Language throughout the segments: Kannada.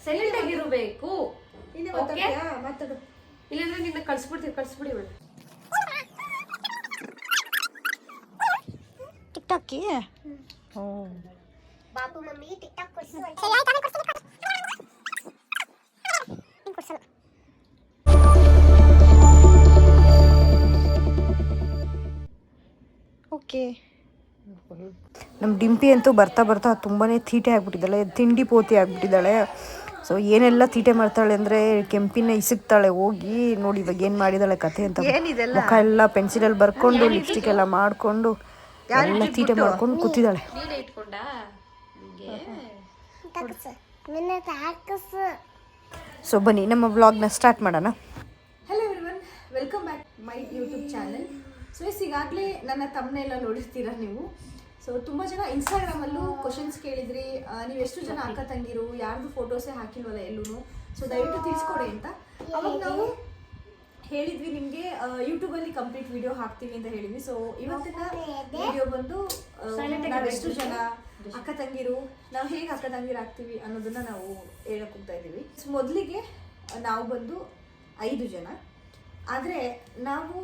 ಸೈಲೆಂಟ್ ಆಗಿರಬೇಕು. ಮಾತಾಡು, ಇಲ್ಲಾಂದ್ರೆ ನಿನ್ನ ಕಳ್ಸ್ಬಿಡಿ ಇವಳು. ಟಿಕ್ಟಾಕಿ ಬಾಬು ಮಮ್ಮಿ ಟಿಕ್ಟಾಕ್ ಕೊಡ್ಸು. ಓಕೆ. ನಮ್ಮ ಡಿಂಪಿ ಅಂತೂ ಬರ್ತಾ ಬರ್ತಾ ತುಂಬಾ ತೀಟೆ ಆಗ್ಬಿಟ್ಟಿದ್ದಾಳೆ, ತಿಂಡಿ ಪೋತಿ ಆಗ್ಬಿಟ್ಟಿದ್ದಾಳೆ. ಸೊ ಏನೆಲ್ಲ ತೀಟೆ ಮಾಡ್ತಾಳೆ ಅಂದರೆ ಕೆಂಪಿನ ಇಸುಕ್ತಾಳೆ ಹೋಗಿ. ನೋಡಿ ಇವಾಗ ಏನು ಮಾಡಿದಾಳೆ ಕತೆ ಅಂತ. ಮುಖ ಎಲ್ಲ ಪೆನ್ಸಿಲಲ್ಲಿ ಬರ್ಕೊಂಡು ಲಿಪ್ಸ್ಟಿಕ್ ಎಲ್ಲ ಮಾಡಿಕೊಂಡು ಎಲ್ಲ ತೀಟೆ ಮಾಡ್ಕೊಂಡು ಕೂತಿದ್ದಾಳೆ. ಸೊ ಬನ್ನಿ ನಮ್ಮ ವ್ಲಾಗ್ನ ಸ್ಟಾರ್ಟ್ ಮಾಡೋಣ. Hello everyone, welcome back my YouTube channel. So ಈಗಾಗಲೇ ನನ್ನ ತಮ್ಮನೆಲ್ಲ ನೋಡಿರ್ತೀರ ನೀವು. ಸೊ ತುಂಬ ಜನ ಇನ್ಸ್ಟಾಗ್ರಾಮಲ್ಲೂ ಕ್ವಶನ್ಸ್ ಕೇಳಿದ್ರಿ, ನೀವು ಎಷ್ಟು ಜನ ಅಕ್ಕ ತಂಗಿರು, ಯಾರ್ದು ಫೋಟೋಸೇ ಹಾಕಿಲ್ವಲ್ಲ ಎಲ್ಲೂ, ಸೊ ದಯವಿಟ್ಟು ತಿಳಿಸ್ಕೊಡಿ ಅಂತ. ಅವಾಗ ನಾವು ಹೇಳಿದ್ವಿ ನಿಮಗೆ ಯೂಟ್ಯೂಬಲ್ಲಿ ಕಂಪ್ಲೀಟ್ ವಿಡಿಯೋ ಹಾಕ್ತೀವಿ ಅಂತ ಹೇಳಿದ್ವಿ. ಸೊ ಇವತ್ತಿನ ವಿಡಿಯೋ ಬಂದು ನಾವೆಷ್ಟು ಜನ ಅಕ್ಕ ತಂಗಿರು, ನಾವು ಹೇಗೆ ಅಕ್ಕ ತಂಗಿರು ಆಗ್ತೀವಿ ಅನ್ನೋದನ್ನ ನಾವು ಹೇಳಕ್ ಹೋಗ್ತಾ ಇದ್ದೀವಿ. ಸೊ ಮೊದಲಿಗೆ ನಾವು ಬಂದು 5 ಜನ. ಆದರೆ ನಾವು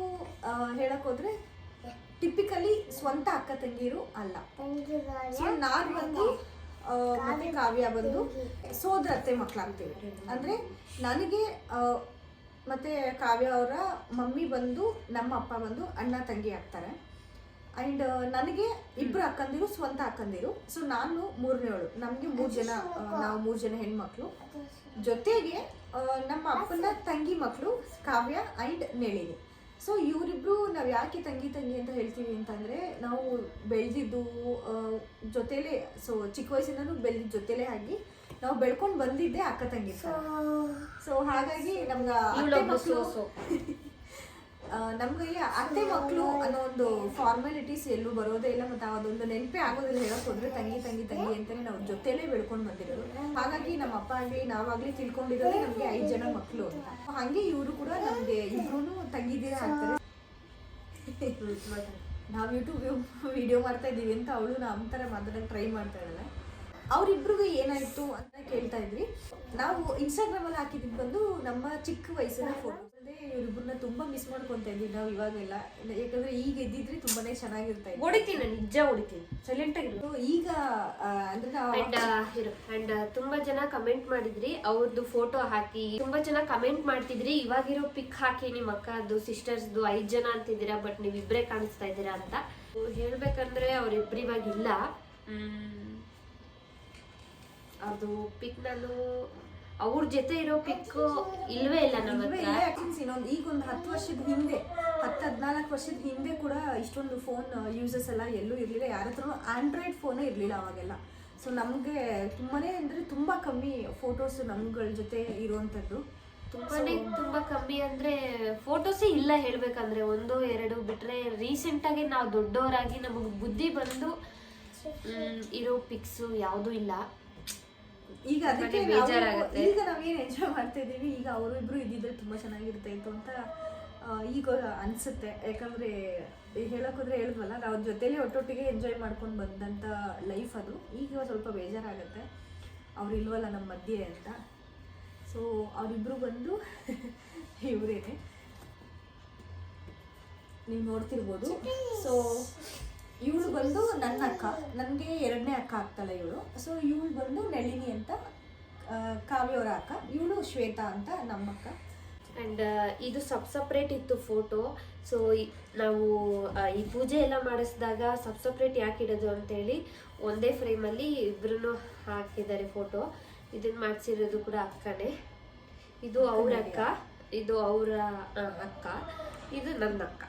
ಹೇಳಕ್ ಹೋದ್ರೆ ಟಿಪಿಕಲಿ ಸ್ವಂತ ಅಕ್ಕ ತಂಗಿರು ಅಲ್ಲ. ಸೊ ನಾನು ಬಂದು ಮತ್ತೆ ಕಾವ್ಯ ಬಂದು ಸೋದರತ್ತೆ ಮಕ್ಕಳಾಗ್ತೀವಿ. ಅಂದರೆ ನನಗೆ ಮತ್ತೆ ಕಾವ್ಯ ಅವರ ಮಮ್ಮಿ ಬಂದು ನಮ್ಮ ಅಪ್ಪ ಬಂದು ಅಣ್ಣ ತಂಗಿ ಆಗ್ತಾರೆ. ಆ್ಯಂಡ್ ನನಗೆ 2 ಅಕ್ಕಂದಿರು, ಸ್ವಂತ ಅಕ್ಕಂದಿರು. ಸೊ ನಾನು 3ನೇವಳು. ನಮಗೆ 3 ಜನ, ನಾವು 3 ಜನ ಹೆಣ್ಮಕ್ಳು. ಜೊತೆಗೆ ನಮ್ಮ ಅಪ್ಪನ ತಂಗಿ ಮಕ್ಕಳು ಕಾವ್ಯ ಆ್ಯಂಡ್ ನಳಿನಿ. ಸೊ ಇವರಿಬ್ರು ನಾವು ಯಾಕೆ ತಂಗಿ ಅಂತ ಹೇಳ್ತೀವಿ ಅಂತಂದರೆ, ನಾವು ಬೆಳೆದಿದ್ದು ಜೊತೆಲೇ. ಸೊ ಚಿಕ್ಕ ವಯಸ್ಸಿಂದನೂ ಬೆಳೆದಿದ್ದ ಜೊತೆಲೇ ಆಗಿ ನಾವು ಬೆಳ್ಕೊಂಡು ಬಂದಿದ್ದೆ ಅಕ್ಕ ತಂಗಿ. ಸೊ ಹಾಗಾಗಿ ನಮ್ಗೆ ಅತ್ತೆ ಮಕ್ಕಳು ಅನ್ನೋ ಒಂದು ಫಾರ್ಮಾಲಿಟೀಸ್ ಎಲ್ಲೂ ಬರೋದೇ ಇಲ್ಲ, ಮತ್ತು ಅದೊಂದು ನೆನಪೇ ಆಗೋದಿಲ್ಲ. ಹೇಳಕ್ ಹೋದ್ರೆ ತಂಗಿ ಅಂತಾನೆ ನಾವು ಜೊತೆಲೇ ಬೆಳ್ಕೊಂಡು ಬಂದಿರೋದು. ಹಾಗಾಗಿ ನಮ್ಮ ಅಪ್ಪ ಆಗಲಿ ನಾವಾಗ್ಲಿ ತಿಳ್ಕೊಂಡಿರೋದೇ ನಮ್ಗೆ 5 ಜನ ಮಕ್ಕಳು ಅಂತ. ಹಂಗೆ ಇವರು ಕೂಡ ನಮ್ಗೆ ಇಬ್ರು ತಂಗಿದ್ದೀರ ಆಗ್ತಾರೆ. ನಾವು ಯೂಟ್ಯೂಬ್ ವಿಡಿಯೋ ಮಾಡ್ತಾ ಇದ್ದೀವಿ ಅಂತ ಅವಳು ನಮ್ಮ ಥರ ಮಾತಾಡೋಕೆ ಟ್ರೈ ಮಾಡ್ತಾ ಇದ್ದಾಳೆ. ಅವರಿಬ್ರಿಗೂ ಏನಾಯ್ತು ಅಂತ ಕೇಳ್ತಾ ಇದ್ವಿ. ನಾವು ಇನ್ಸ್ಟಾಗ್ರಾಮಲ್ಲಿ ಹಾಕಿದ್ದು ಬಂದು ನಮ್ಮ ಚಿಕ್ಕ ವಯಸ್ಸಿನ ಫೋಟೋ. ಇವರಿಬ್ಬರನ್ನ ತುಂಬಾ ಮಿಸ್ ಮಾಡ್ಕೊಂತ ಇದ್ವಿ ನಾವು ಇವಾಗೆಲ್ಲ. ಯಾಕಂದ್ರೆ ಈಗ ಇದ್ದಿದ್ರೆ ತುಂಬಾನೇ ಚೆನ್ನಾಗಿರ್ತಾ ಇತ್ತು. ಹೊಡಿತೀನಿ, ನಿಜ ಹೊಡಿತೀನಿ, ಸೈಲೆಂಟ್ ಆಗಿರೋ. ಈಗ ಅಂದ್ರೆ ಅಂಡ್ ತುಂಬಾ ಜನ ಕಮೆಂಟ್ ಮಾಡಿದ್ರಿ ಅವ್ರದ್ದು ಫೋಟೋ ಹಾಕಿ. ತುಂಬಾ ಜನ ಕಮೆಂಟ್ ಮಾಡ್ತಿದ್ರಿ ಇವಾಗಿರೋ ಪಿಕ್ ಹಾಕಿ ನಿಮ್ಮ ಅಕ್ಕದು ಸಿಸ್ಟರ್ಸ್ದು 5 ಜನ ಅಂತಿದ್ದೀರಾ, ಬಟ್ ನೀವ್ ಇಬ್ರೇ ಕಾಣಿಸ್ತಾ ಇದ್ದೀರಾ ಅಂತ ಹೇಳ್ಬೇಕಂದ್ರೆ ಅವ್ರಿಬ್ರು ಇವಾಗಿಲ್ಲ. ಅದು ಪಿಕ್ ನಾನು ಅವ್ರ ಜೊತೆ ಇರೋ ಪಿಕ್ ಇಲ್ವೇ ಇಲ್ಲ ನಮ್ಮ ಹತ್ರ. ಈಗ ಒಂದು 10 ವರ್ಷದ ಹಿಂದೆ, 10-14 ವರ್ಷದ ಹಿಂದೆ ಕೂಡ ಇಷ್ಟೊಂದು ಫೋನ್ ಯೂಸಸ್ ಎಲ್ಲ ಎಲ್ಲೂ ಇರಲಿಲ್ಲ. ಯಾರ ಹತ್ರ ಆಂಡ್ರಾಯ್ಡ್ ಫೋನೇ ಇರಲಿಲ್ಲ ಅವಾಗೆಲ್ಲ. ಸೊ ನಮಗೆ ತುಂಬಾನೇ ಅಂದರೆ ತುಂಬ ಕಮ್ಮಿ ಫೋಟೋಸ್ ನಮ್ಗಳ ಜೊತೆ ಇರುವಂಥದ್ದು. ತುಂಬಾ ಕಮ್ಮಿ ಅಂದ್ರೆ ಫೋಟೋಸೇ ಇಲ್ಲ ಹೇಳ್ಬೇಕಂದ್ರೆ. 1-2 ಬಿಟ್ರೆ ರೀಸೆಂಟಾಗಿ ನಾವು ದೊಡ್ಡವರಾಗಿ ನಮಗೆ ಬುದ್ಧಿ ಬಂದು ಇರೋ ಪಿಕ್ಸ್ ಯಾವುದೂ ಇಲ್ಲ. ಈಗ ಅದಕ್ಕೆ ಈಗ ನಾವೇನು ಎಂಜಾಯ್ ಮಾಡ್ತಾ ಇದ್ದೀವಿ. ಈಗ ಅವರು ಇಬ್ರು ಇದ್ದಿದ್ರೆ ತುಂಬಾ ಚೆನ್ನಾಗಿರ್ತಾ ಇತ್ತು ಅಂತ ಈಗ ಅನ್ಸುತ್ತೆ. ಯಾಕಂದ್ರೆ ಹೇಳೋಕೋದ್ರೆ ಹೇಳಿದ್ವಲ್ಲ, ನಾವು ಜೊತೆಲಿ ಒಟ್ಟೊಟ್ಟಿಗೆ ಎಂಜಾಯ್ ಮಾಡ್ಕೊಂಡು ಬಂದಂಥ ಲೈಫ್ ಅದು. ಈಗ ಸ್ವಲ್ಪ ಬೇಜಾರಾಗುತ್ತೆ ಅವ್ರು ಇಲ್ವಲ್ಲ ನಮ್ಮ ಮಧ್ಯೆ ಅಂತ. ಸೊ ಅವರಿಬ್ರು ಬಂದು ಇವರೇನೆ, ನೀವು ನೋಡ್ತಿರ್ಬೋದು. ಸೊ ಇವಳು ಬಂದು ನನ್ನ ಅಕ್ಕ, ನನಗೆ 2ನೇ ಅಕ್ಕ ಆಗ್ತಾಳೆ ಇವಳು. ಸೊ ಇವಳು ಬಂದು ನಳಿನಿ ಅಂತ ಕಾವ್ಯವರ ಅಕ್ಕ, ಇವಳು ಶ್ವೇತಾ ಅಂತ ನಮ್ಮ ಅಕ್ಕ. ಆ್ಯಂಡ್ ಇದು ಸಪ್ರೇಟ್ ಇತ್ತು ಫೋಟೋ. ಸೊ ನಾವು ಈ ಪೂಜೆ ಎಲ್ಲ ಮಾಡಿಸಿದಾಗ ಸಪ್ರೇಟ್ ಯಾಕೆ ಇಡೋದು ಅಂತೇಳಿ ಒಂದೇ ಫ್ರೇಮಲ್ಲಿ ಇಬ್ರು ಹಾಕಿದ್ದಾರೆ ಫೋಟೋ. ಇದನ್ನು ಮಾಡಿಸಿರೋದು ಕೂಡ ಅಕ್ಕನೇ. ಇದು ಅವ್ರ ಅಕ್ಕ, ಇದು ಅವರ ಅಕ್ಕ, ಇದು ನನ್ನ ಅಕ್ಕ.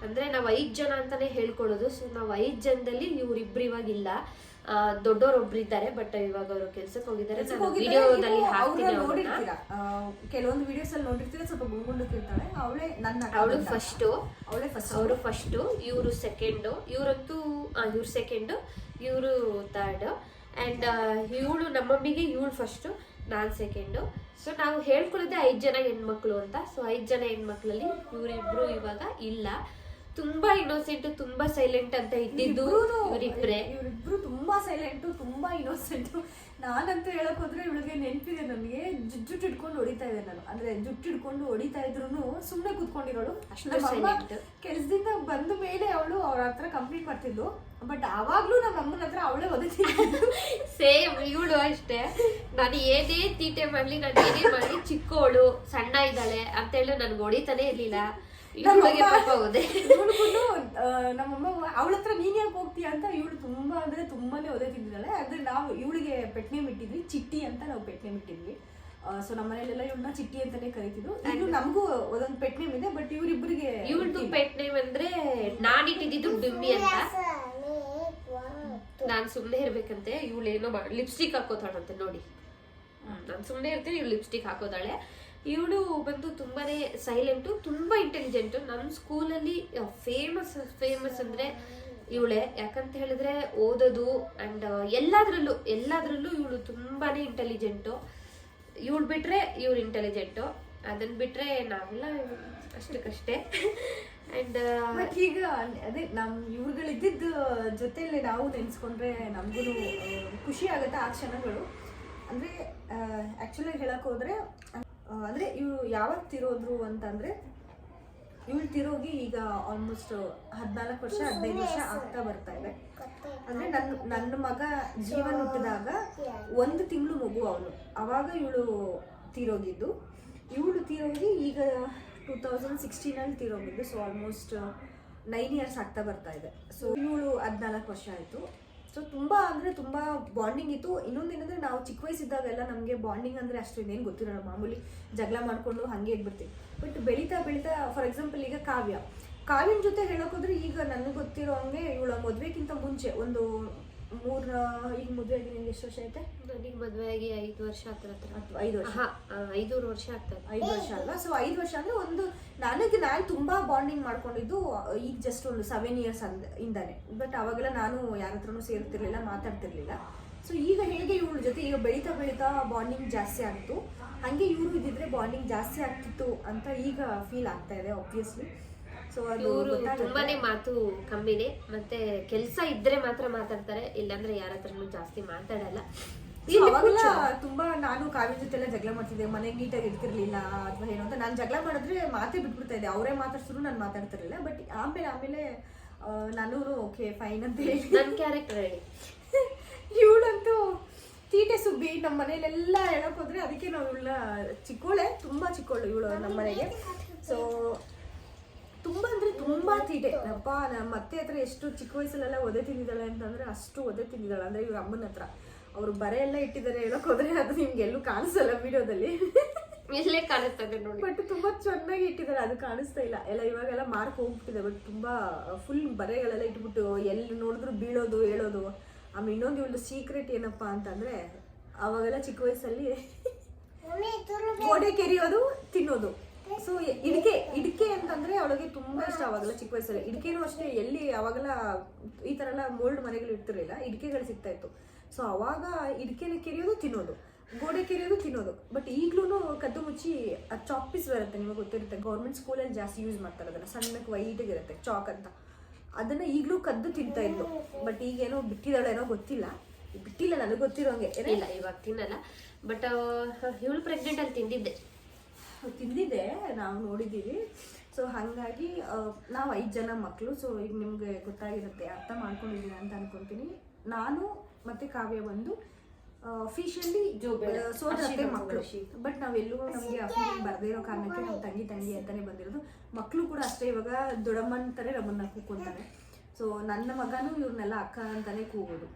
ಅಂದ್ರೆ ನಾವು 5 ಜನ ಅಂತಾನೆ ಹೇಳ್ಕೊಳ್ಳೋದು. ಸೊ ನಾವು 5 ಜನದಲ್ಲಿ ಇವ್ರಿಬ್ರು ಇವಾಗಿಲ್ಲ. ದೊಡ್ಡವ್ರೊಬ್ರು ಇದ್ದಾರೆ, ಬಟ್ ಇವಾಗ ಅವರು ಕೆಲ್ಸಕ್ಕೆ ಹೋಗಿದ್ದಾರೆ. ವಿಡಿಯೋದಲ್ಲಿ ಹಾಕ್ತೀನಿ. ಕೆಲವೊಂದು ವಿಡಿಯೋಸ್ ಅಲ್ಲಿ ನೋಡಿರ್ತೀರ, ಸ್ವಲ್ಪ ಗುಂಗುಂಡಕ್ಕಿರ್ತಾಳೆ. ಅವಳೇ ನನ್ನ ಅವಳು ಫಸ್ಟ್, ಅವರು ಫಸ್ಟ್, ಇವರು ಸೆಕೆಂಡ್. ಇವರಂತೂ ಇವ್ರು ಸೆಕೆಂಡ್, ಇವರು ಥರ್ಡ್. ಆ್ಯಂಡ್ ಇವಳು ನಮ್ಮಮ್ಮಿಗೆ ಇವಳು ಫಸ್ಟ್, ನಾನು ಸೆಕೆಂಡು. ಸೊ ನಾವು ಹೇಳ್ಕೊಳ್ಳೋದೇ 5 ಜನ ಹೆಣ್ಮಕ್ಳು ಅಂತ. ಸೊ 5 ಜನ ಹೆಣ್ಮಕ್ಳಲ್ಲಿ ಇವರಿಬ್ರು ಇವಾಗ ಇಲ್ಲ. ತುಂಬಾ ಇನ್ನೋಸೆಂಟ್, ತುಂಬಾ ಸೈಲೆಂಟ್ ಅಂತ ಇದ್ದಿದ್ದು ಇವರಿಬ್ರು ತುಂಬಾ ಸೈಲೆಂಟು, ತುಂಬಾ ಇನ್ನೋಸೆಂಟು. ನಾನಂತೂ ಹೇಳಕ್ ಹೋದ್ರೆ ಇವಳು ಜುಟ್ಟು ಹಿಡ್ಕೊಂಡು ಹೊಡಿತಾ ಇದ್ದೆ ನಾನು, ಅಂದ್ರೆ ಜುಟ್ಟು ಹಿಡ್ಕೊಂಡು ಹೊಡಿತಾ ಇದ್ರು ಸುಮ್ಮನೆ ಕೂತ್ಕೊಂಡಿರೋಳು. ಅಷ್ಟು silent. ಕೆಲಸದಿಂದ ಬಂದ ಮೇಲೆ ಅವಳು ಅವ್ರ ಹತ್ರ ಕಂಪ್ಲೀಟ್ ಮಾಡ್ತಿದ್ಲು. ಬಟ್ ಆವಾಗ್ಲೂ ನಮ್ಮ ಅಮ್ಮನ ಹತ್ರ ಅವಳೇ ಓದಿತಿದ್ಲು. ಸೇಮ್ ಇವಳು ಅಷ್ಟೇ. ನಾನು ಏನೇ ತೀಟೆ ಮಾಡ್ಲಿ, ನಾನು ಏನೇ ಮಾಡ್ಲಿ, ಚಿಕ್ಕವಳು ಸಣ್ಣ ಇದ್ದಾಳೆ ಅಂತೇಳಿ ನನ್ಗೆ ಹೊಡಿತಾನೆ ಇರ್ಲಿಲ್ಲ. ಇವಳಿಗೆ ಪಾಪ ಹೋದೆ. ನಮ್ಮಮ್ಮ ಅವಳ ಹತ್ರ ನೀನ್ ಯಾಕೆ ಹೋಗ್ತೀಯ ಅಂತ ಇವಳು ತುಂಬಾ ಅಂದ್ರೆ ತುಂಬಾನೇ ಒದೆ ತಿಂದಿದ್ದಾಳೆ. ಅಂದ್ರೆ ನಾವು ಇವಳಿಗೆ ಪೆಟ್ನೆ ಇಟ್ಟಿದ್ವಿ, ಚಿಟ್ಟಿ ಅಂತ ನಾವು ಪೆಟ್ನೆ ಇಟ್ಟಿದ್ವಿ. ಸೊ ನಮ್ಮ ಮನೇಲೆಲ್ಲ ಇವಳನ್ನ ಚಿಟ್ಟಿ ಅಂತಾನೆ ಕರಿತಿದ್ರು. ಇನ್ನು ನಮಗೂ ಒಂದೊಂದು ಪೆಟ್ ನೇಮ್ ಇದೆ, ಬಟ್ ಇವರಿಬ್ಬರಿಗೆ ಇವಳ್ದು ಪೆಟ್ ನೇಮ್ ಅಂದ್ರೆ ನಾನ್ ಇಟ್ಟಿದ್ದು ಡುಮ್ಮಿ ಅಂತ. ನಾನ್ ಸುಮ್ನೆ ಇರ್ಬೇಕಂತೆ, ಇವಳೇನೋ ಲಿಪ್ಸ್ಟಿಕ್ ಹಾಕೋತಾಳಂತೆ ನೋಡಿ. ನಾನ್ ಸುಮ್ನೆ ಇರ್ತೀನಿ, ಇವಳು ಲಿಪ್ಸ್ಟಿಕ್ ಹಾಕೋದಾಳೆ. ಇವಳು ಬಂದು ತುಂಬಾನೇ ಸೈಲೆಂಟು, ತುಂಬಾ ಇಂಟೆಲಿಜೆಂಟು. ನಮ್ಮ ಸ್ಕೂಲಲ್ಲಿ ಫೇಮಸ್ ಅಂದ್ರೆ ಇವಳೆ. ಯಾಕಂತ ಹೇಳಿದ್ರೆ ಓದೋದು ಅಂಡ್ ಎಲ್ಲಾದ್ರಲ್ಲೂ ಇವಳು ತುಂಬಾನೇ ಇಂಟೆಲಿಜೆಂಟು. ಇವಳು ಬಿಟ್ರೆ ಇವ್ರು ಇಂಟೆಲಿಜೆಂಟು, ಅದನ್ನ ಬಿಟ್ರೆ ನಾವೆಲ್ಲ ಅಷ್ಟಕ್ಕಷ್ಟೇ. ಅಂಡ್ ಈಗ ಅದೇ ನಮ್ ಇವ್ರುಗಳಿದ್ದಿದ್ದ ಜೊತೆಲೆ ನಾವು ನೆನ್ಸ್ಕೊಂಡ್ರೆ ನಮ್ಗೂ ಖುಷಿ ಆಗುತ್ತೆ ಆ ಕ್ಷಣಗಳು. ಅಂದ್ರೆ ಆಕ್ಚುಲಿ ಹೇಳಕ್ ಹೋದ್ರೆ ಅಂದ್ರೆ ಇವ್ರು ಯಾವಾಗ ತಿರೋದ್ರು ಅಂತಂದ್ರೆ, ಇವಳು ತಿರೋಗಿ ಈಗ ಆಲ್ಮೋಸ್ಟ್ 14 ವರ್ಷ 15 ವರ್ಷ ಆಗ್ತಾ ಬರ್ತಾ ಇದೆ. ಅಂದ್ರೆ ನನ್ನ ಮಗ ಜೀವನ್ ಹುಟ್ಟಿದಾಗ 1 ತಿಂಗಳು ಮಗು ಅವನು, ಅವಾಗ ಇವಳು ತೀರೋಗಿದ್ದು. ಇವಳು ತೀರೋಗಿ ಈಗ 2016 ತೀರೋಗಿದ್ದು. ಸೊ ಆಲ್ಮೋಸ್ಟ್ 9 ಇಯರ್ಸ್ ಆಗ್ತಾ ಬರ್ತಾ ಇದೆ. ಸೊ ಇವಳು 14 ವರ್ಷ ಆಯಿತು. ಸೊ ತುಂಬ ಅಂದರೆ ತುಂಬ ಬಾಂಡಿಂಗ್ ಇತ್ತು. ಇನ್ನೊಂದೇನಂದರೆ ನಾವು ಚಿಕ್ಕ ವಯಸ್ಸಿದ್ದಾಗೆಲ್ಲ ನಮಗೆ ಬಾಂಡಿಂಗ್ ಅಂದರೆ ಅಷ್ಟು ಇನ್ನೇನು ಗೊತ್ತಿರೋಲ್ಲ, ಮಾಮೂಲಿ ಜಗಳ ಮಾಡಿಕೊಂಡು ಹಾಗೆ ಇದ್ಬಿಡ್ತೀವಿ. ಬಟ್ ಬೆಳೀತಾ ಫಾರ್ ಎಕ್ಸಾಂಪಲ್ ಈಗ ಕಾವ್ಯನ ಜೊತೆ ಹೇಳೋಕೋದ್ರೆ ಈಗ ನನಗೆ ಗೊತ್ತಿರೋ ಹಂಗೆ ಇವಳ ಮದುವೆಗಿಂತ ಮುಂಚೆ ಒಂದು ಈಗ ಮದುವೆ ಆಗಿ ನಿಮ್ಗೆ ಎಷ್ಟು ವರ್ಷ ಐತೆ? ನನಗೆ ಮದುವೆ ಆಗಿ 5 ವರ್ಷ ಹತ್ರ 5 ವರ್ಷ 5 ವರ್ಷ ಆಗ್ತದೆ. 5 ವರ್ಷ ಅಲ್ವಾ? ಸೊ 5 ವರ್ಷ ಅಂದರೆ ಒಂದು ನಾನು ತುಂಬಾ ಬಾಂಡಿಂಗ್ ಮಾಡ್ಕೊಂಡಿದ್ದು ಈಗ ಜಸ್ಟ್ ಒಂದು 7 ಇಯರ್ಸ್ ಇಂದಾನೆ. ಬಟ್ ಅವಾಗೆಲ್ಲ ನಾನು ಯಾರ ಹತ್ರನೂ ಸೇರ್ತಿರ್ಲಿಲ್ಲ, ಮಾತಾಡ್ತಿರ್ಲಿಲ್ಲ. ಸೊ ಈಗ ಹೇಗೆ ಇವಳ ಜೊತೆ ಈಗ ಬೆಳೀತಾ ಬಾಂಡಿಂಗ್ ಜಾಸ್ತಿ ಆಗ್ತು, ಹಾಗೆ ಇವರು ಇದ್ದಿದ್ರೆ ಬಾಂಡಿಂಗ್ ಜಾಸ್ತಿ ಆಗ್ತಿತ್ತು ಅಂತ ಈಗ ಫೀಲ್ ಆಗ್ತಾ ಇದೆ ಆಬ್ವಿಯಸ್ಲಿ. ಸೊ ಅದು ತುಂಬಾನೇ ಮಾತು ಕಮ್ಮಿನೇ, ಮತ್ತೆ ಕೆಲಸ ಇದ್ರೆ ಮಾತ್ರ ಮಾತಾಡ್ತಾರೆ, ಇಲ್ಲಾಂದ್ರೆ ಯಾರ ಹತ್ರನೂ ಜಾಸ್ತಿ ಮಾತಾಡಲ್ಲ. ಅವಾಗೆಲ್ಲ ತುಂಬಾ ನಾನು ಕಾವ್ಯ ಜೊತೆ ಎಲ್ಲ ಜಗಳ ಮಾಡ್ತಿದ್ದೆ, ಮನೆಗೆ ನೀಟಾಗಿ ಇರ್ತಿರ್ಲಿಲ್ಲ ಅಥವಾ ಏನು ಅಂತ. ನಾನು ಜಗಳ ಮಾಡಿದ್ರೆ ಮಾತೇ ಬಿಟ್ಬಿಡ್ತಾ ಇದ್ದೆ, ಅವರೇ ಮಾತಾಡ್ಸಿದ್ರು ನಾನು ಮಾತಾಡ್ತಿರ್ಲಿಲ್ಲ. ಬಟ್ ಆಮೇಲೆ ನಾನು ಓಕೆ ಫೈನ್ ಅಂತ ಹೇಳಿ ನನ್ನ ಕ್ಯಾರೆಕ್ಟರ್ ಹೇಳಿ. ಇವಳಂತೂ ತೀಟೆ ಸುಬ್ಬಿ ನಮ್ಮ ಮನೇಲೆಲ್ಲ ಹೇಳಕ್ ಹೋದ್ರೆ, ಅದಕ್ಕೆ ನಾವು ಇವಳನ್ನ ಚಿಕ್ಕೋಳೆ, ತುಂಬಾ ಚಿಕ್ಕೋಳು ಇವಳು ನಮ್ಮ ಮನೆಗೆ. ಸೊ ತುಂಬಾ ಅಂದ್ರೆ ತುಂಬಾ ತೀಟೆ. ಅಪ್ಪ ನಮ್ಮ ಅತ್ತೆ ಹತ್ರ ಎಷ್ಟು ಚಿಕ್ಕ ವಯಸ್ಸಲ್ಲೆಲ್ಲ ಒದೆ ತಿಂದಿದ್ದಾಳೆ ಅಂತಂದ್ರೆ ಅಷ್ಟು ಒದೆ ತಿಂದಿದ್ದಾಳೆ. ಅಂದ್ರೆ ಇವ್ರ ಅಮ್ಮನ ಹತ್ರ ಅವರು ಬರೆ ಎಲ್ಲ ಇಟ್ಟಿದ್ದಾರೆ ಹೇಳಕ್ ಹೋದ್ರೆ, ಅದು ನಿಮ್ಗೆ ಎಲ್ಲೂ ಕಾಣಿಸಲ್ಲ ವಿಡಿಯೋದಲ್ಲಿ, ಇಲ್ಲೇ ಕಾಣಿಸ್ತದೆ ನೋಡಿ. ಬಟ್ ತುಂಬಾ ಚೆನ್ನಾಗಿ ಇಟ್ಟಿದ್ದಾರೆ, ಅದು ಕಾಣಿಸ್ತಾ ಇಲ್ಲ ಎಲ್ಲ. ಇವಾಗೆಲ್ಲ ಮಾರ್ಕ್ ಹೋಗ್ಬಿಟ್ಟಿದೆ. ಬಟ್ ತುಂಬಾ ಫುಲ್ ಬರೆಗಳೆಲ್ಲ ಇಟ್ಬಿಟ್ಟು ಎಲ್ಲಿ ನೋಡಿದ್ರು ಬೀಳೋದು ಹೇಳೋದು. ಆಮೇಲೆ ಇನ್ನೊಂದು ಇವಳು ಸೀಕ್ರೆಟ್ ಏನಪ್ಪಾ ಅಂತಂದ್ರೆ, ಅವಾಗೆಲ್ಲ ಚಿಕ್ಕ ವಯಸ್ಸಲ್ಲಿ ಗೋಡೆ ಕೆರಿಯೋದು, ತಿನ್ನೋದು. ಸೊ ಇಡಿಕೆ ಅಂತಂದ್ರೆ ಅವಳಿಗೆ ತುಂಬಾ ಇಷ್ಟ. ಅವಾಗೆಲ್ಲ ಚಿಕ್ಕ ವಯಸ್ಸಲ್ಲಿ ಇಡಿಕೆನೂ ಅಷ್ಟೇ, ಎಲ್ಲಿ ಅವಾಗೆಲ್ಲ ಈ ತರ ಎಲ್ಲ ಮೋಲ್ಡ್ ಮನೆಗಳು ಇರ್ತಿರ್ಲಿಲ್ಲ, ಇಡಿಕೆಗಳು ಸಿಗ್ತಾ ಇತ್ತು. ಸೊ ಅವಾಗ ಇಡಿಕೆನ ಕೆರಿಯೋದು, ತಿನ್ನೋದು, ಗೋಡೆ ಕೆರಿಯೋದು, ತಿನ್ನೋದು. ಬಟ್ ಈಗ್ಲೂ ಕದ್ದು ಮುಚ್ಚಿ ಚಾಕ್ ಪೀಸ್ ಬರುತ್ತೆ, ನಿಮಗೆ ಗೊತ್ತಿರುತ್ತೆ. ಗೌರ್ಮೆಂಟ್ ಸ್ಕೂಲಲ್ಲಿ ಜಾಸ್ತಿ ಯೂಸ್ ಮಾಡ್ತಾರೆ ಅದನ್ನ, ಸಣ್ಣಕ್ಕೆ ವೈಟಿಗಿರುತ್ತೆ ಚಾಕ್ ಅಂತ. ಅದನ್ನ ಈಗಲೂ ಕದ್ದು ತಿಂತಾ ಇದ್ಲು. ಬಟ್ ಈಗೇನೋ ಬಿಟ್ಟಿದ್ದಾಳೇನೋ ಗೊತ್ತಿಲ್ಲ, ಬಿಟ್ಟಿಲ್ಲ ನನಗೆ ಗೊತ್ತಿರೋಂಗೆ. ಇಲ್ಲ ಇವಾಗ ತಿನ್ನಲ್ಲ. ಬಟ್ ಇವಳು ಪ್ರೆಗ್ನೆಂಟ್ ಅಲ್ಲಿ ತಿಂದಿದ್ದೆ, ನಾವು ನೋಡಿದ್ದೀವಿ. ಸೊ ಹಾಗಾಗಿ ನಾವು 5 ಜನ ಮಕ್ಕಳು. ಸೊ ಈಗ ನಿಮ್ಗೆ ಗೊತ್ತಾಗಿರುತ್ತೆ, ಅರ್ಥ ಮಾಡ್ಕೊಂಡಿದ್ದೀರಾ ಅಂತ ಅನ್ಕೊಂತೀನಿ. ನಾನು ಮತ್ತೆ ಕಾವ್ಯ ಬಂದು ಅಫಿಷಿಯಲಿ ಸೋದರತ್ತೆ ಮಕ್ಕಳು. ಬಟ್ ನಾವೆಲ್ಲೂ ನಮಗೆ ಅಫಿಷಿಯಲ್ ಬರದೇ ಇರೋ ಕಾರಣಕ್ಕೆ ನಾವು ತಂಗಿ ಅಂತಾನೆ ಬಂದಿರೋದು. ಮಕ್ಕಳು ಕೂಡ ಅಷ್ಟೇ, ಇವಾಗ ದೊಡ್ಡಮ್ಮ ಅಂತಾರೆ, ನಮ್ಮನ್ನ ಕೂಕೊಂತಾರೆ. ಸೊ ನನ್ನ ಮಗನೂ ಇವ್ರನ್ನೆಲ್ಲ ಅಕ್ಕ ಅಂತಾನೆ ಕೂಗೋದು.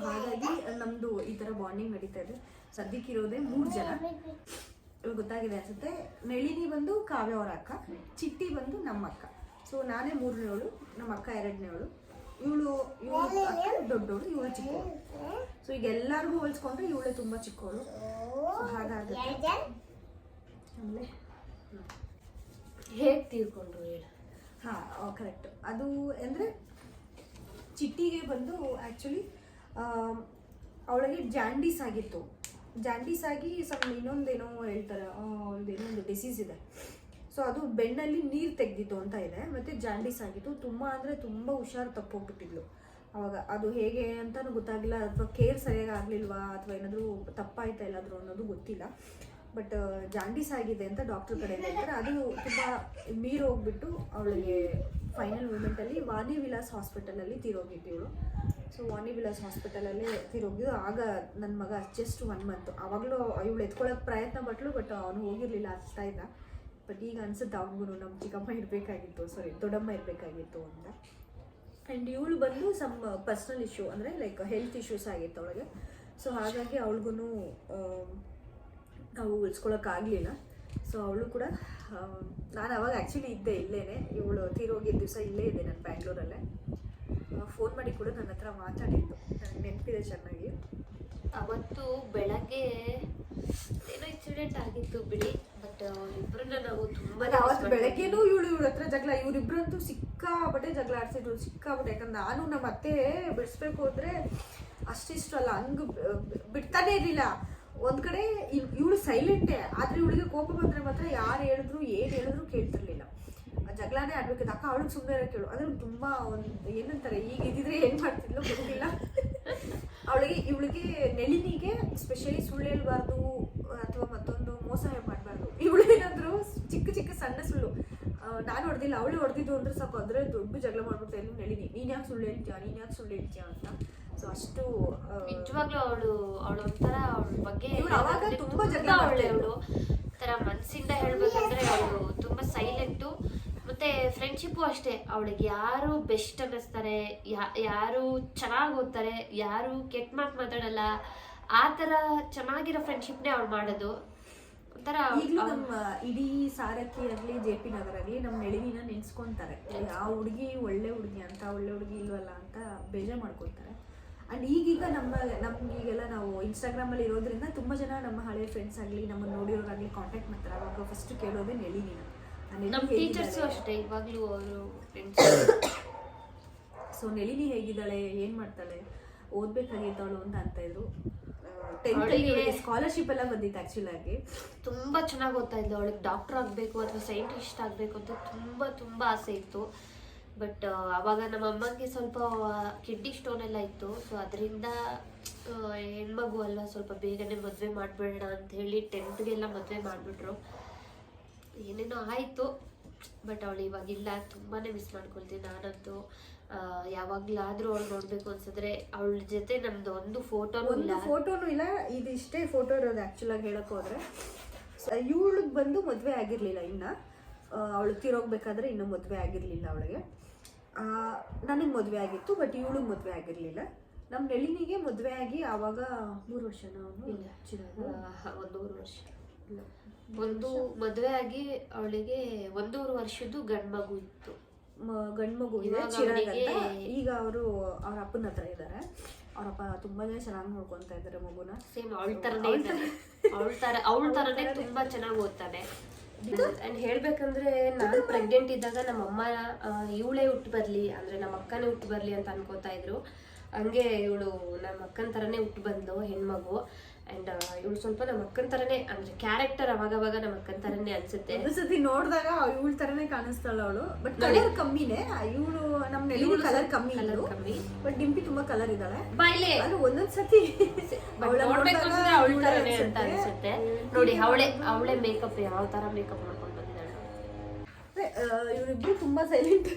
ಹಾಗಾಗಿ ನಮ್ದು ಈ ತರ ಬಾಂಡಿಂಗ್ ನಡೀತಾ ಇದೆ. ಸದ್ಯಕ್ಕಿರೋದೇ 3 ಜನ. ಇವಾಗ ಗೊತ್ತಾಗಿದೆ ಅನ್ಸುತ್ತೆ. ನಳಿನಿ ಬಂದು ಕಾವ್ಯ ಅವರ ಅಕ್ಕ, ಚಿಟ್ಟಿ ಬಂದು ನಮ್ಮ ಅಕ್ಕ. ಸೊ ನಾನೇ 3ನೇವಳು, ನಮ್ಮ ಅಕ್ಕ 2ನೇವಳು. ಇವಳು ಅಕ್ಕ ದೊಡ್ಡವಳು, ಇವಳು ಚಿಕ್ಕವಳು. ಸೊ ಈಗ ಎಲ್ಲರಿಗೂ ಹೋಲಿಸ್ಕೊಂಡ್ರೆ ಇವಳೇ ತುಂಬಾ ಚಿಕ್ಕವಳು. ಸೊ ಹಾಗಾಗುತ್ತೆ. ಆಮೇಲೆ ಹೇಗೆ ತೀರ್ಕೊಂಡ್ರು ಹೇಳ? ಕರೆಕ್ಟ್. ಅದು ಅಂದರೆ ಚಿಟ್ಟಿಗೆ ಬಂದು ಆ್ಯಕ್ಚುಲಿ ಅವಳಿಗೆ ಜಾಂಡೀಸ್ ಆಗಿತ್ತು. ಜಾಂಡೀಸ್ ಆಗಿ ಇನ್ನೊಂದೇನೋ ಹೇಳ್ತಾರೆ, ಏನೋ ಒಂದು ಡಿಸೀಸ್ ಇದೆ. ಸೊ ಅದು ಬೆನ್ನಲ್ಲಿ ನೀರು ತೆಗ್ದಿತ್ತು ಅಂತ ಇದೆ. ಮತ್ತು ಜಾಂಡೀಸ್ ಆಗಿತ್ತು. ತುಂಬ ಅಂದರೆ ತುಂಬ ಹುಷಾರು ತಪ್ಪೋಗ್ಬಿಟ್ಟಿದ್ಲು. ಅವಾಗ ಅದು ಹೇಗೆ ಅಂತಾನು ಗೊತ್ತಾಗಿಲ್ಲ, ಅಥವಾ ಕೇರ್ ಸರಿಯಾಗಿ ಆಗಲಿಲ್ವಾ ಅಥವಾ ಏನಾದರೂ ತಪ್ಪಾಯ್ತಾ ಎಲ್ಲಾದರೂ ಅನ್ನೋದು ಗೊತ್ತಿಲ್ಲ. ಬಟ್ ಜಾಂಡೀಸ್ ಆಗಿದೆ ಅಂತ ಡಾಕ್ಟರ್ ಕಡೆಯಿಂದ ಹೇಳ್ತಾರೆ. ಅದು ತುಂಬ ಮೀರಿ ಹೋಗ್ಬಿಟ್ಟು ಅವಳಿಗೆ ಫೈನಲ್ ಮೂಮೆಂಟಲ್ಲಿ ವಾಣಿ ವಿಲಾಸ್ ಹಾಸ್ಪಿಟಲಲ್ಲಿ ತೀರೋಗಿದ್ದು ಇವಳು. ಸೊ ವಾಣಿ ವಿಲಾಸ್ ಹಾಸ್ಪಿಟಲಲ್ಲೇ ತೀರೋಗಿದ್ದು. ಆಗ ನನ್ನ ಮಗ ಜಸ್ಟ್ 1 ಮಂತ್. ಆವಾಗಲೂ ಇವಳು ಎತ್ಕೊಳ್ಳೋಕೆ ಪ್ರಯತ್ನ ಪಟ್ಲು, ಬಟ್ ಅವನು ಹೋಗಿರಲಿಲ್ಲ, ಹಚ್ತಾ ಇದ್ದ. ಬಟ್ ಈಗ ಅನ್ಸುತ್ತೆ ಅವನಿಗೂ ನಮ್ಮ ಚಿಕ್ಕಮ್ಮ ಇರಬೇಕಾಗಿತ್ತು, ದೊಡ್ಡಮ್ಮ ಇರಬೇಕಾಗಿತ್ತು ಅಂತ. ಆ್ಯಂಡ್ ಇವಳು ಬಂದು ಸಮ್ ಪರ್ಸ್ನಲ್ ಇಶ್ಯೂ, ಅಂದರೆ ಲೈಕ್ ಹೆಲ್ತ್ ಇಶ್ಯೂಸ್ ಆಗಿತ್ತು ಅವಳಿಗೆ. ಸೊ ಹಾಗಾಗಿ ಅವಳಿಗೂ ನಾವು ಉಳಿಸ್ಕೊಳಕ್ಕಾಗಲಿಲ್ಲ. ಸೊ ಅವಳು ಕೂಡ ನಾನು ಅವಾಗ ಆ್ಯಕ್ಚುಲಿ ಇದ್ದೆ ಇಲ್ಲೇ, ಇವಳು ತೀರೋಗಿದ್ದ ದಿವಸ ಇಲ್ಲೇ ಇದ್ದೆ ನಾನು ಬ್ಯಾಂಗ್ಳೂರಲ್ಲೇ. ಫೋನ್ ಮಾಡಿ ಕೂಡ ನನ್ನ ಹತ್ರ ಮಾತಾಡಿದ್ದು, ನನಗೆ ನೆನಪಿದೆ ಚೆನ್ನಾಗಿ. ಅವತ್ತು ಬೆಳಗ್ಗೆ ಏನೋ ಇನ್ಸಿಡೆಂಟ್ ಆಗಿತ್ತು ಬಿಡಿ, ಬಟ್ ಇಬ್ಬರನ್ನ ನಾವು ತುಂಬಾ ಅವತ್ತು ಬೆಳಗ್ಗೆನೂ ಇವಳ ಹತ್ರ ಜಗಳ, ಇವರಿಬ್ರಂತೂ ಸಿಕ್ಕಾಪಟ್ಟೆ ಜಗಳ ಆಡ್ಸಿದ್ರು, ಸಿಕ್ಕಾಪಟ್ಟೆ. ಯಾಕಂದ್ರೆ ನಾನು ನಮ್ಮ ಅತ್ತೆ ಬಿಡಿಸ್ಬೇಕು ಹೋದ್ರೆ ಅಷ್ಟಿಷ್ಟು ಅಲ್ಲ, ಹಂಗೆ ಬಿಡ್ತಾನೆ ಇರಲಿಲ್ಲ. ಒಂದ್ ಕಡೆ ಇವಳು ಸೈಲೆಂಟೇ, ಆದ್ರೆ ಇವಳಿಗೆ ಕೋಪ ಬಂದ್ರೆ ಮಾತ್ರ ಯಾರು ಹೇಳಿದ್ರು ಏನು ಹೇಳಿದ್ರು ಕೇಳ್ತಿರ್ಲಿಲ್ಲ. ಜಗಳಾನೇ ಆಡ್ಬೇಕಿತ್ತು. ಅಕ್ಕ ಅವಳಿಗೆ ಸುಮ್ಮನೆ ಕೇಳು, ಅದ್ರ ತುಂಬಾ ಒಂದು ಏನಂತಾರೆ, ಈಗ ಇದ್ದಿದ್ರೆ ಏನ್ ಮಾಡ್ತಿದ್ಲು ಗೊತ್ತಿಲ್ಲ. ಇವಳಿಗೆ ನೆಲಿನಿಗೆ ಸ್ಪೆಷಲಿ ಸುಳ್ಳು ಹೇಳ್ಬಾರ್ದು ಅಥವಾ ಮತ್ತೊಂದು ಮೋಸ ಮಾಡಬಾರ್ದು. ಇವಳು ಏನಾದ್ರು ಚಿಕ್ಕ ಚಿಕ್ಕ ಸಣ್ಣ ಸುಳ್ಳು, ನಾನು ಹೊಡೆದಿಲ್ಲ ಅವಳು ಹೊಡೆದಿದ್ದು ಅಂದ್ರೆ ಸಾಕು, ಅಂದ್ರೆ ದೊಡ್ಡ ಜಗಳ ಮಾಡ್ಬಿಡ್ತಾ ಇದ್ಲು ನೆಲಿನಿ, ನೀನ್ ಯಾಕೆ ಸುಳ್ಳು ಹೇಳ್ತೀಯ, ನೀನ್ ಯಾಕೆ ಸುಳ್ಳು ಹೇಳ್ತೀಯ ಅಂತ. ಸೊ ಅಷ್ಟು ನಿಜವಾಗ್ಲೂ ಅವಳು ಒಂಥರ ಅವಳ ಬಗ್ಗೆ ಅವಾಗ ತುಂಬಾ ಜಗಳ ಅವಳು ತರ ಮನ್ಸಿಂದ ಹೇಳ್ಬೇಕಂದ್ರೆ ಅವಳು ತುಂಬಾ ಸೈಲೆಂಟು. ಮತ್ತೆ ಫ್ರೆಂಡ್ಶಿಪ್ಪು ಅಷ್ಟೇ, ಅವಳಿಗೆ ಯಾರು ಬೆಸ್ಟ್ ಅನ್ನಿಸ್ತಾರೆ, ಯಾರು ಚೆನ್ನಾಗಿ ಓದ್ತಾರೆ, ಯಾರು ಕೆಟ್ಟ ಮಾತು ಮಾತಾಡಲ್ಲ, ಆ ಥರ ಚೆನ್ನಾಗಿರೋ ಫ್ರೆಂಡ್ಶಿಪ್ನೇ ಅವಳು ಮಾಡೋದು. ಒಂಥರ ಈಗಲೂ ನಮ್ಮ ಇಡೀ ಸಾರಕ್ಕಿ ಆಗಲಿ JP ನಗರ ಆಗಲಿ ನಮ್ಮ ನೆಳಿನಿನ ನೆನ್ಸ್ಕೊಂತಾರೆ. ಯಾವ ಹುಡುಗಿ ಒಳ್ಳೆ ಹುಡುಗಿ ಅಂತ, ಒಳ್ಳೆ ಹುಡುಗಿ ಇಲ್ವಲ್ಲ ಅಂತ ಬೇಜಾರು ಮಾಡ್ಕೊತಾರೆ. ಆ್ಯಂಡ್ ಈಗೀಗ ನಮಗೀಗೆಲ್ಲ ನಾವು ಇನ್ಸ್ಟಾಗ್ರಾಮಲ್ಲಿ ಇರೋದ್ರಿಂದ ತುಂಬ ಜನ ನಮ್ಮ ಹಳೆ ಫ್ರೆಂಡ್ಸ್ ಆಗಲಿ ನಮ್ಮನ್ನು ನೋಡಿರೋರಾಗಲಿ ಕಾಂಟ್ಯಾಕ್ಟ್ ಮಾಡ್ತಾರೆ. ಅವಾಗ ಫಸ್ಟ್ ಕೇಳೋದೇ ನೆಳಿನಿನ. ನಮ್ಮ ಟೀಚರ್ಸು ಅಷ್ಟೇ ಇವಾಗಲೂ ಅವರು ಫ್ರೆಂಡ್ಸ್. ಸೊ ನೆಳಿನಿ ಹೇಗಿದ್ದಾಳೆ, ಏನು ಮಾಡ್ತಾಳೆ, ಓದಬೇಕಾಗಿದ್ದವಳು ಅಂತ ಇದ್ರು. ಸ್ಕಾಲರ್ಶಿಪ್ ಎಲ್ಲ ಬಂದಿತ್ತು ಆ್ಯಕ್ಚುಲ್ ಆಗಿ. ತುಂಬ ಚೆನ್ನಾಗಿ ಓದ್ತಾ ಇದ್ಲು. ಅವಳಿಗೆ ಡಾಕ್ಟರ್ ಆಗಬೇಕು ಅಥವಾ ಸೈಂಟಿಸ್ಟ್ ಆಗಬೇಕು ಅಂತ ತುಂಬ ಆಸೆ ಇತ್ತು. ಬಟ್ ಅವಾಗ ನಮ್ಮ ಅಮ್ಮಂಗೆ ಸ್ವಲ್ಪ ಕಿಡ್ನಿ ಸ್ಟೋನ್ ಎಲ್ಲ ಇತ್ತು. ಸೊ ಅದರಿಂದ ಹೆಣ್ಮಗು ಅಲ್ವಾ, ಸ್ವಲ್ಪ ಬೇಗನೆ ಮದುವೆ ಮಾಡಬೇಡ ಅಂತ ಹೇಳಿ 10th ಮದುವೆ ಮಾಡಿಬಿಟ್ರು. ಏನೇನೋ ಆಯಿತು, ಬಟ್ ಅವಳು ಇವಾಗಿಲ್ಲ. ತುಂಬಾ ಮಿಸ್ ಮಾಡ್ಕೊಳ್ತೀನಿ ನಾನಂತೂ. ಯಾವಾಗಲಾದರೂ ಅವಳು ನೋಡಬೇಕು ಅನ್ಸಿದ್ರೆ ಅವಳ ಜೊತೆ ನಮ್ದು ಒಂದು ಫೋಟೋನೂ ಇಲ್ಲ. ಇದಿಷ್ಟೇ ಫೋಟೋ ಇರೋದು ಆ್ಯಕ್ಚುಲಾಗಿ ಹೇಳಕ್ಕೆ ಹೋದರೆ. ಇವಳಿಗೆ ಬಂದು ಮದುವೆ ಆಗಿರಲಿಲ್ಲ ಇನ್ನು, ಅವಳು ತೀರೋಗ್ಬೇಕಾದ್ರೆ ಇನ್ನೂ ಮದುವೆ ಆಗಿರಲಿಲ್ಲ ಅವಳಿಗೆ. ನನಗೆ ಮದುವೆ ಆಗಿತ್ತು, ಬಟ್ ಇವಳಿಗೆ ಮದುವೆ ಆಗಿರಲಿಲ್ಲ. ನಮ್ಮ ನೆಳಿನಿಗೆ ಮದುವೆ ಆಗಿ ಆವಾಗ 3 ವರ್ಷನ ಇಲ್ಲ, 1.5 ವರ್ಷ. ಒಂದು ಮದುವೆ ಆಗಿ ಅವಳಿಗೆ 1.5 ವರ್ಷದ್ದು ಗಂಡು ಮಗು ಇತ್ತು. ಗಂಡು ಮಗು ಇದೆ ಚಿರಾಗ್ ಅಂತ. ಈಗ ಅವರು ಅವ್ರ ಅಪ್ಪನ ಹತ್ರ ಇದ್ದಾರೆ. ಅವರಪ್ಪ ತುಂಬಾನೇ ಚೆನ್ನಾಗಿ ನೋಡ್ಕೊಂತಾ ಇದ್ದಾರೆ ಮಗುನ. ಸೇಮ್ ಅವಳ ತರನೇ ತುಂಬಾ ಚೆನ್ನಾಗಿ ಓದ್ತಾನೆ. ಅಂಡ್ ಹೇಳ್ಬೇಕಂದ್ರೆ ನಾನು ಪ್ರೆಗ್ನೆಂಟ್ ಇದ್ದಾಗ ನಮ್ಮಮ್ಮ ಇವಳೇ ಹುಟ್ಟು ಬರ್ಲಿ, ಅಂದ್ರೆ ನಮ್ಮ ಅಕ್ಕನೇ ಹುಟ್ಟು ಬರ್ಲಿ ಅಂತ ಅನ್ಕೋತಾ ಇದ್ರು. ಹಂಗೆ ಇವಳು ನಮ್ಮ ಅಕ್ಕನ ತರನೇ ಹುಟ್ಟು ಬಂದು ಹೆಣ್ಮಗು. ಅಂಡ್ ಇವಳು ಸ್ವಲ್ಪ ನಮ್ಮ ಅಕ್ಕನ ತರನೇ, ಅಂದ್ರೆ ಕ್ಯಾರೆಕ್ಟರ್ ಅವಾಗವಾಗ ನಮ್ಮ ಅಕ್ಕನ ತರನೇ ಅನ್ಸುತ್ತೆ. ಒಂದ್ಸತಿ ನೋಡಿದಾಗ ಇವಳ ತರನೇ ಕಾಣಿಸ್ತಾಳ ಅವಳು. ಬಟ್ ಕಲರ್ ಕಮ್ಮಿನೇ. ಇವಳು ನಮ್ಮ ನೆಳಿನಿ ಕಲರ್ ಕಮ್ಮಿ, ಬಟ್ ಡಿಂಪಿ ತುಂಬಾ ಕಲರ್ ಇದ್ದಾಳೆ. ಬಾಯ್ಲೆ ಒಂದೊಂದ್ಸತಿ ಅವಳ ತರನೇ ಅಂತ ಅನ್ಸುತ್ತೆ. ನೋಡಿ ಅವಳೇ ಮೇಕಪ್ ಯಾವ ತರ ಮೇಕಪ್ ಮಾಡ್ಕೊಂಡು ಬಂದಿದ್ದಾಳೆ. ಇವರಿಬ್ರು ತುಂಬಾ ಸೈಲೆಂಟ್.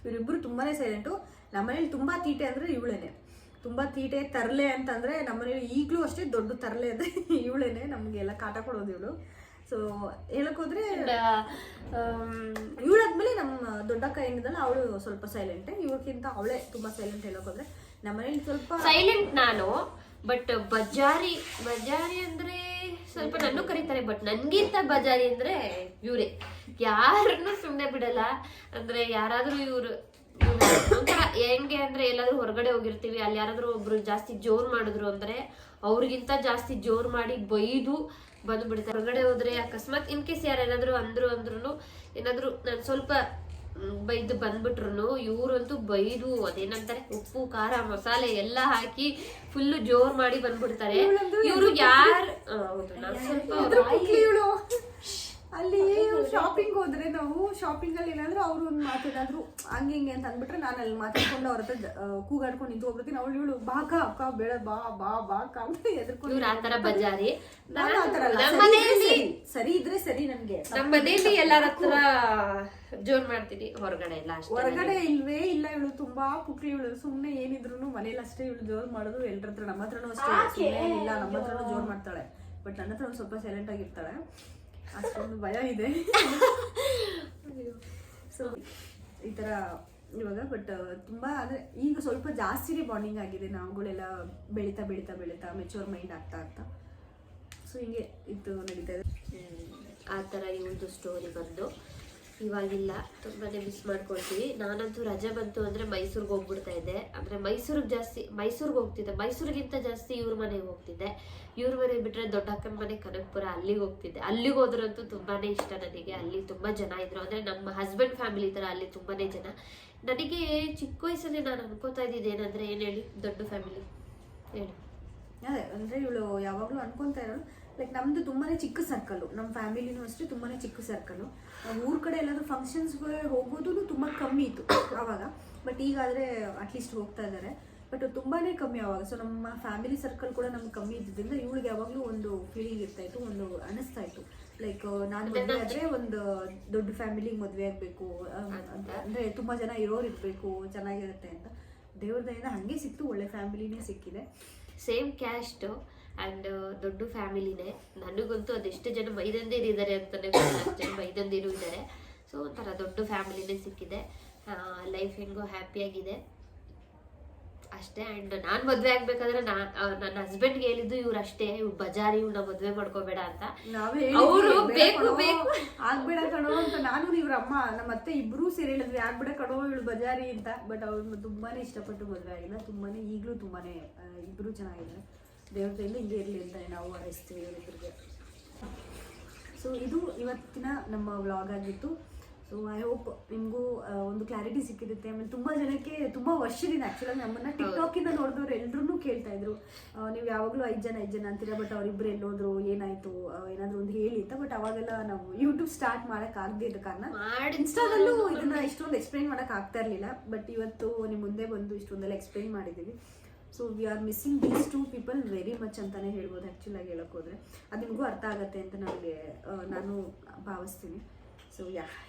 ಇವರಿಬ್ರು ತುಂಬಾನೇ ಸೈಲೆಂಟು. ನಮ್ಮನೇಲಿ ತುಂಬಾ ತೀಟೆ ಅಂದ್ರೆ ಇವಳೇನೆ. ತುಂಬಾ ತೀಟೆ ತರಲೆ ಅಂತಂದ್ರೆ ನಮ್ಮನೇಲಿ ಈಗಲೂ ಅಷ್ಟೇ ದೊಡ್ಡ ತರಲೆ ಅಂದ್ರೆ ಇವಳೇನೆ. ನಮ್ಗೆಲ್ಲ ಕಾಟ ಕೊಡೋದು ಇವಳು. ಸೊ ಹೇಳಕ್ಕೋದ್ರೆ ಇವಳಾದ್ಮೇಲೆ ನಮ್ಮ ದೊಡ್ಡಕ್ಕ ಏನಿದಲ್ಲ ಅವಳು ಸ್ವಲ್ಪ ಸೈಲೆಂಟೇ. ಇವಳಿಗಿಂತ ಅವಳೇ ತುಂಬಾ ಸೈಲೆಂಟ್. ಹೇಳಕ್ಕೋದ್ರೆ ನಮ್ಮನೇಲಿ ಸ್ವಲ್ಪ ಸೈಲೆಂಟ್ ನಾನು, ಬಟ್ ಬಜಾರಿ ಅಂದ್ರೆ ಸ್ವಲ್ಪ ನನ್ನೂ ಕರೀತಾರೆ. ಬಟ್ ನನ್ಗಿಂತ ಬಜಾರಿ ಅಂದ್ರೆ ಇವ್ರೆ, ಯಾರನ್ನು ಸುಮ್ಮನೆ ಬಿಡಲ್ಲ. ಅಂದ್ರೆ ಯಾರಾದ್ರೂ ಇವ್ರು ಒಂಥರ ಹೆಂಗೆ ಅಂದ್ರೆ ಎಲ್ಲಾದ್ರೂ ಹೊರಗಡೆ ಹೋಗಿರ್ತೀವಿ, ಅಲ್ಲಿ ಯಾರಾದ್ರೂ ಒಬ್ರು ಜಾಸ್ತಿ ಜೋರ್ ಮಾಡಿದ್ರು ಅಂದ್ರೆ ಅವ್ರಿಗಿಂತ ಜಾಸ್ತಿ ಜೋರ್ ಮಾಡಿ ಬೈದು ಬಂದ್ಬಿಡ್ತಾರೆ. ಹೊರಗಡೆ ಹೋದ್ರೆ ಅಕಸ್ಮಾತ್ ಇನ್ ಕೇಸ್ ಯಾರೇನಾದ್ರು ಅಂದ್ರು ಏನಾದ್ರು ನಾನು ಸ್ವಲ್ಪ ಬೈದು ಬಂದ್ಬಿಟ್ರು, ಇವ್ರಂತೂ ಬೈದು ಅದೇನಂತಾರೆ ಉಪ್ಪು ಖಾರ ಮಸಾಲೆ ಎಲ್ಲ ಹಾಕಿ ಫುಲ್ಲು ಜೋರ್ ಮಾಡಿ ಬಂದ್ಬಿಡ್ತಾರೆ. ಇವ್ರು ಯಾರು ಅಲ್ಲಿ ಶಾಪಿಂಗ್ ಹೋದ್ರೆ ನಾವು ಶಾಪಿಂಗ್ ಅಲ್ಲಿ ಏನಾದ್ರು ಅವ್ರು ಒಂದು ಮಾತಾಡಿದ್ರು ಹಂಗೆ ಹಿಂಗೆ ಅಂತ ಅಂದ್ಬಿಟ್ರೆ ನಾನು ಅಲ್ಲಿ ಮಾತಾಡ್ಕೊಂಡು ಅವ್ರ ಹತ್ರ ಕೂಗಾಡ್ಕೊಂಡು ನಿಂತು ಹೋಗ್ಬಿಡ್ತೀನಿ. ಇವಳು ಬಾ ಅಕ್ಕ ಬೇಡ ಬಾ ಬಾ ಬಾ ಅಕ್ಕ ಅಂತ ಎದ್ರಕೊಂಡು ಇವ್ರು ಆತರ ಬಜಾರಿ. ನಾನು ಆತರ ಅಲ್ಲ, ಸರಿ ಇದ್ರೆ ಸರಿ. ನನ್ಗೆ ನಮ್ಮ ಮನೇಲಿ ಎಲ್ಲಾರ ಹತ್ರ ಜೋರ್ ಮಾಡ್ತೀನಿ, ಹೊರಗಡೆ ಎಲ್ಲ ಅಷ್ಟೇ. ಹೊರಗಡೆ ಇಲ್ವೇ ಇಲ್ಲ. ಇವಳು ತುಂಬಾ ಪುಕ್ಲಿ. ಇವಳು ಸುಮ್ನೆ ಏನಿದ್ರು ಮನೇಲಿ ಅಷ್ಟೇ ಇವಳು ಜೋರ್ ಮಾಡೋದು. ಎಲ್ರ ಹತ್ರ ನಮ್ಮ ಹತ್ರನೂ ಅಷ್ಟೇ ಇಲ್ಲ, ನಮ್ಮ ಹತ್ರನೂ ಜೋರ್ ಮಾಡ್ತಾಳೆ. ಬಟ್ ನನ್ನ ಹತ್ರ ಒಂದು ಸ್ವಲ್ಪ ಸೈಲೆಂಟ್ ಆಗಿರ್ತಾಳೆ. ಅಷ್ಟೊಂದು ಭಯ ಇದೆ. ಸೊ ಈ ತರ ಇವಾಗ ಬಟ್ ತುಂಬಾ ಅಂದ್ರೆ ಈಗ ಸ್ವಲ್ಪ ಜಾಸ್ತಿನೇ ಬಾಂಡಿಂಗ್ ಆಗಿದೆ. ನಾವುಗಳೆಲ್ಲ ಬೆಳೀತಾ ಬೆಳೀತಾ ಬೆಳೀತಾ ಮೆಚೂರ್ ಮೈಂಡ್ ಆಗ್ತಾ ಆಗ್ತಾ ಸೊ ಹಿಂಗೆ ಇದು ನಡೀತಾ ಇದೆ. ಆ ಥರ ಇವ್ರದ್ದು ಸ್ಟೋರಿ ಬಂದು ಇವಾಗಿಲ್ಲ, ತುಂಬಾನೇ ಮಿಸ್ ಮಾಡ್ಕೊಳ್ತೀವಿ. ನಾನಂತೂ ರಜೆ ಬಂತು ಅಂದ್ರೆ ಮೈಸೂರಿಗೆ ಹೋಗ್ಬಿಡ್ತಾ ಇದ್ದೆ. ಅಂದ್ರೆ ಮೈಸೂರಿಗೆ ಹೋಗ್ತಿದ್ದೆ. ಮೈಸೂರಿಗಿಂತ ಜಾಸ್ತಿ ಇವ್ರ ಮನೆಗೆ ಹೋಗ್ತಿದ್ದೆ. ಇವ್ರ ಮನೆ ಬಿಟ್ರೆ ದೊಡ್ಡಕ್ಕನ ಮನೆ ಕನಕಪುರ, ಅಲ್ಲಿಗೆ ಹೋಗ್ತಿದ್ದೆ. ಅಲ್ಲಿಗೆ ಹೋದ್ರಂತೂ ತುಂಬಾನೇ ಇಷ್ಟ ನನಗೆ. ಅಲ್ಲಿ ತುಂಬಾ ಜನ ಇದ್ರು, ಅಂದ್ರೆ ನಮ್ಮ ಹಸ್ಬೆಂಡ್ ಫ್ಯಾಮಿಲಿ ತರ ಅಲ್ಲಿ ತುಂಬಾನೇ ಜನ. ನನಗೆ ಚಿಕ್ಕ ವಯಸ್ಸಲ್ಲಿ ನಾನು ಅನ್ಕೋತಾ ಇದ್ದಿದ್ದು ಏನಂದ್ರೆ, ಏನ್ ಹೇಳಿ, ದೊಡ್ಡ ಫ್ಯಾಮಿಲಿ ಹೇಳಿ. ಅದೇ ಅಂದ್ರೆ ಇವಳು ಯಾವಾಗ್ಲೂ ಅನ್ಕೊಂತಾ ಇರೋಳು ಲೈಕ್ ನಮ್ದು ತುಂಬಾನೇ ಚಿಕ್ಕ ಸರ್ಕಲ್. ನಮ್ಮ ಫ್ಯಾಮಿಲಿನೂ ಅಷ್ಟೇ ತುಂಬಾನೇ ಚಿಕ್ಕ ಸರ್ಕಲ್. ಊರ್ ಕಡೆ ಎಲ್ಲಾದ್ರೂ ಫಂಕ್ಷನ್ಸ್ಗೆ ಹೋಗೋದು ತುಂಬಾ ಕಮ್ಮಿ ಇತ್ತು ಅವಾಗ. ಬಟ್ ಈಗಾದ್ರೆ ಅಟ್ಲೀಸ್ಟ್ ಹೋಗ್ತಾ ಇದ್ದಾರೆ. ಬಟ್ ತುಂಬಾನೇ ಕಮ್ಮಿ ಅವಾಗ. ಸೊ ನಮ್ಮ ಫ್ಯಾಮಿಲಿ ಸರ್ಕಲ್ ಕೂಡ ನಮ್ಗೆ ಕಮ್ಮಿ ಇದ್ದಿದ್ದರಿಂದ ಇವಳಿಗೆ ಯಾವಾಗ್ಲೂ ಒಂದು ಫೀಲಿಂಗ್ ಇರ್ತಾ ಇತ್ತು, ಒಂದು ಅನಿಸ್ತಾ ಇತ್ತು ಲೈಕ್ ನಾನು ಮದುವೆ ಆದ್ರೆ ಒಂದು ದೊಡ್ಡ ಫ್ಯಾಮಿಲಿಗೆ ಮದುವೆ ಆಗ್ಬೇಕು, ಅಂದ್ರೆ ತುಂಬಾ ಜನ ಇರೋರು ಇರ್ಬೇಕು, ಚೆನ್ನಾಗಿರುತ್ತೆ ಅಂತ. ದೇವ್ರ ದಯಿಂದ ಹಂಗೆ ಸಿಕ್ತು, ಒಳ್ಳೆ ಫ್ಯಾಮಿಲಿನೇ ಸಿಕ್ಕಿದೆ. ಸೇಮ್ ಕ್ಯಾಸ್ಟ್ ಅಂಡ್ ದೊಡ್ಡ ಫ್ಯಾಮಿಲಿನೇ. ನನಗಂತೂ ಅದೆಷ್ಟು ಜನ ಮೈದಂದಿರು ಇದ್ದಾರೆ ಅಂತಾನೆ ಅಷ್ಟು ಜನ ಮೈದಂದಿರು ಇದ್ದಾರೆ. ಸೊ ಒಂಥರ ದೊಡ್ಡ ಫ್ಯಾಮಿಲಿನೇ ಸಿಕ್ಕಿದೆ. ಲೈಫ್ ಹೆಂಗೋ ಹ್ಯಾಪಿಯಾಗಿದೆ ಅಷ್ಟೇ. ಅಂಡ್ ನಾನು ಮದುವೆ ಆಗ್ಬೇಕಾದ್ರೆ ನನ್ನ ಹಸ್ಬೆಂಡ್ಗೆ ಹೇಳಿದ್ದು ಇವ್ರು ಅಷ್ಟೇ, ಇವ್ರು ಬಜಾರಿ, ಇವ್ನ ಮದುವೆ ಮಾಡ್ಕೋಬೇಡ ಅಂತ. ಅವರು ಬೇಕು ಬೇಕು ಆಗ್ಬೇಡ ಕಣೋ ಅಂತ. ನಾನು ಇವ್ರ ಅಮ್ಮ ನಮ್ಮ ಅತ್ತೆ ಇಬ್ರು ಸೇರಿ ಹೇಳಿದ್ವಿ ಆಗ್ಬೇಡ ಕಣೋ ಇವಳು ಬಜಾರಿ ಅಂತ. ಬಟ್ ಅವ್ರು ತುಂಬಾನೇ ಇಷ್ಟಪಟ್ಟು ಮದುವೆ ಆಗಿಲ್ಲ. ತುಂಬಾನೇ ಈಗಲೂ ತುಂಬಾನೇ ಇಬ್ರು ಚೆನ್ನಾಗಿದ್ದಾರೆ. ದೇವ್ರ ಕೈಯಿಂದ ಹಿಂಗೆ ಇರಲಿ ಅಂತ ನಾವು ಹಾರೈಸ್ತೀವಿ ಇವರಿಬ್ಬರಿಗೆ. ಸೊ ಇದು ಇವತ್ತಿನ ನಮ್ಮ ವ್ಲಾಗ್ ಆಗಿತ್ತು. ಸೊ ಐ ಹೋಪ್ ನಿಮಗೂ ಒಂದು ಕ್ಲಾರಿಟಿ ಸಿಕ್ಕಿರುತ್ತೆ. ಆಮೇಲೆ ತುಂಬ ಜನಕ್ಕೆ ತುಂಬ ವರ್ಷದಿಂದ ಆ್ಯಕ್ಚುಲಾಗಿ ನಮ್ಮನ್ನು ಟಿಕ್ಟಾಕಿಂದ ನೋಡಿದವ್ರು ಎಲ್ಲರೂ ಕೇಳ್ತಾ ಇದ್ರು, ನೀವು ಯಾವಾಗಲೂ 5 ಜನ ಅಂತೀರಾ, ಬಟ್ ಅವರಿಬ್ಬರು ಎಲ್ಲೋದ್ರು, ಏನಾಯಿತು, ಏನಾದರೂ ಒಂದು ಹೇಳಿ ಅಂತ. ಬಟ್ ಅವಾಗೆಲ್ಲ ನಾವು ಯೂಟ್ಯೂಬ್ ಸ್ಟಾರ್ಟ್ ಮಾಡೋಕ್ಕಾಗದೇ ಇದ್ದ ಕಾರಣ ಇನ್ಸ್ಟಾದಲ್ಲೂ ಇದನ್ನು ಇಷ್ಟೊಂದು ಎಕ್ಸ್ಪ್ಲೈನ್ ಮಾಡೋಕ್ಕಾಗ್ತಾ ಇರಲಿಲ್ಲ. ಬಟ್ ಇವತ್ತು ನಿಮ್ಮ ಮುಂದೆ ಬಂದು ಇಷ್ಟೊಂದೆಲ್ಲ ಎಕ್ಸ್ಪ್ಲೈನ್ ಮಾಡಿದ್ದೀವಿ. So we are missing these 2 people very much ಅಂತಲೇ ಹೇಳ್ಬೋದು. ಆ್ಯಕ್ಚುಲಾಗಿ ಹೇಳೋಕೆ ಹೋದರೆ ಅದು ನಿಮಗೂ ಅರ್ಥ ಆಗುತ್ತೆ ಅಂತ ನಾನು ಭಾವಿಸ್ತೀನಿ. ಸೊ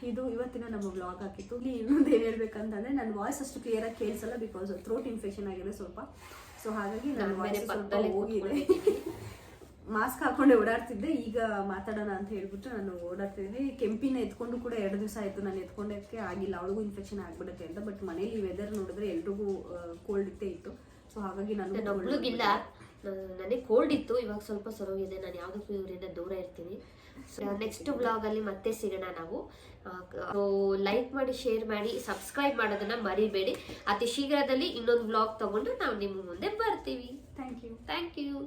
ಇದು ಇವತ್ತಿನ ನಮ್ಮ ವ್ಲಾಗ್ ಆಗಿತ್ತು. ಇಲ್ಲಿ ಇನ್ನೊಂದು ಏನು ಹೇಳ್ಬೇಕಂತಂದರೆ ನನ್ನ ವಾಯ್ಸ್ ಅಷ್ಟು ಕ್ಲಿಯರಾಗಿ ಕೇಳಿಸಲ್ಲ, ಬಿಕಾಸ್ ಥ್ರೋಟ್ ಇನ್ಫೆಕ್ಷನ್ ಆಗಿದೆ ಸ್ವಲ್ಪ. ಸೊ ಹಾಗಾಗಿ ನನ್ನ ವಾಯ್ಸ್ ಸ್ವಲ್ಪ ಹೋಗಿದೆ. ಮಾಸ್ಕ್ ಹಾಕೊಂಡೆ ಓಡಾಡ್ತಿದ್ದೆ, ಈಗ ಮಾತಾಡೋಣ ಅಂತ ಹೇಳ್ಬಿಟ್ಟು ನಾನು ಓಡಾಡ್ತಿದ್ದೀನಿ. ಕೆಂಪಿನ ಎತ್ಕೊಂಡು ಕೂಡ 2 ದಿವಸ ಆಯಿತು. ನಾನು ಎತ್ಕೊಂಡೋಕ್ಕೆ ಆಗಿಲ್ಲ, ಅವಳಿಗೂ ಇನ್ಫೆಕ್ಷನ್ ಆಗಿಬಿಡುತ್ತೆ ಅಂತ. ಬಟ್ ಮನೇಲಿ ವೆದರ್ ನೋಡಿದ್ರೆ ಎಲ್ರಿಗೂ ಕೋಲ್ಡ್ ಇತ್ತು. ಸೊ ಹಾಗಾಗಿ ಒಬ್ಳಿಗಿಲ್ಲ, ನನಗೆ ಕೋಲ್ಡ್ ಇತ್ತು, ಇವಾಗ ಸ್ವಲ್ಪ ಸರೋಗಿದೆ. ನಾನು ಯಾವುದಕ್ಕೂ ಇವರಿಂದ ದೂರ ಇರ್ತೀನಿ. ನೆಕ್ಸ್ಟ್ ವ್ಲಾಗಲ್ಲಿ ಮತ್ತೆ ಸಿಗೋಣ ನಾವು. ಲೈಕ್ ಮಾಡಿ, ಶೇರ್ ಮಾಡಿ, ಸಬ್ಸ್ಕ್ರೈಬ್ ಮಾಡೋದನ್ನ ಮರಿಬೇಡಿ. ಅತಿ ಶೀಘ್ರದಲ್ಲಿ ಇನ್ನೊಂದು ವ್ಲಾಗ್ ತಗೊಂಡು ನಾವು ನಿಮ್ಮ ಮುಂದೆ ಬರ್ತೀವಿ. Thank you. Thank you.